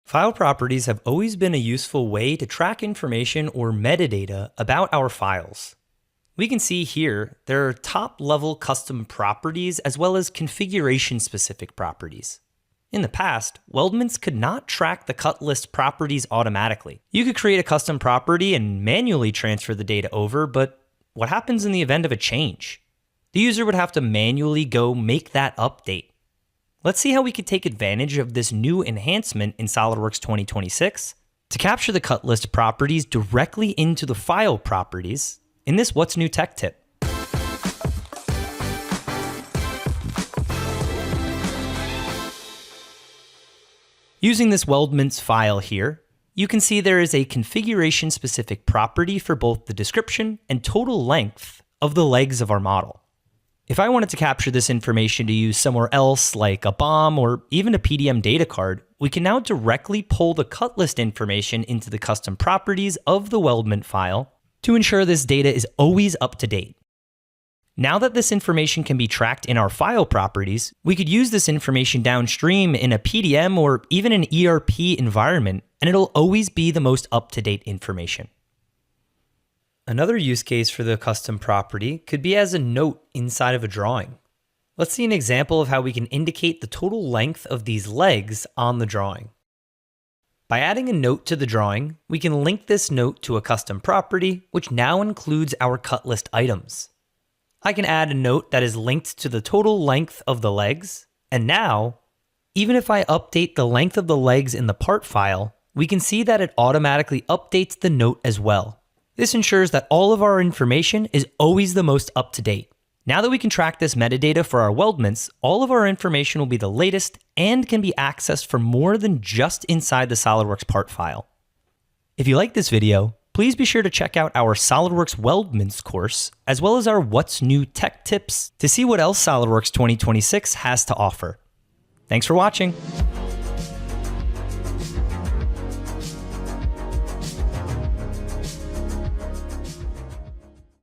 File properties have always been a useful way to track information or metadata about our files. We can see here there are top-level custom properties as well as configuration-specific properties. In the past, weldments could not track the cut list properties automatically. You could create a custom property and manually transfer the data over, but what happens in the event of a change? The user would have to manually go make that update. Let's see how we could take advantage of this new enhancement in SOLIDWORKS 2026 to capture the cut list properties directly into the file properties in this What's New Tech tip. Using this weldments file here, you can see there is a configuration-specific property for both the description and total length of the legs of our model. If I wanted to capture this information to use somewhere else, like a BOM or even a PDM data card, we can now directly pull the cut list information into the custom properties of the weldment file to ensure this data is always up to date. Now that this information can be tracked in our file properties, we could use this information downstream in a PDM or even an ERP environment, and it'll always be the most up-to-date information. Another use case for the custom property could be as a note inside of a drawing. Let's see an example of how we can indicate the total length of these legs on the drawing. By adding a note to the drawing, we can link this note to a custom property, which now includes our cut list items. I can add a note that is linked to the total length of the legs, and now, even if I update the length of the legs in the part file, we can see that it automatically updates the note as well. This ensures that all of our information is always the most up-to-date. Now that we can track this metadata for our weldments, all of our information will be the latest and can be accessed for more than just inside the SOLIDWORKS part file. If you like this video, please be sure to check out our SOLIDWORKS weldments course, as well as our What's New Tech tips to see what else SOLIDWORKS 2026 has to offer. Thanks for watching.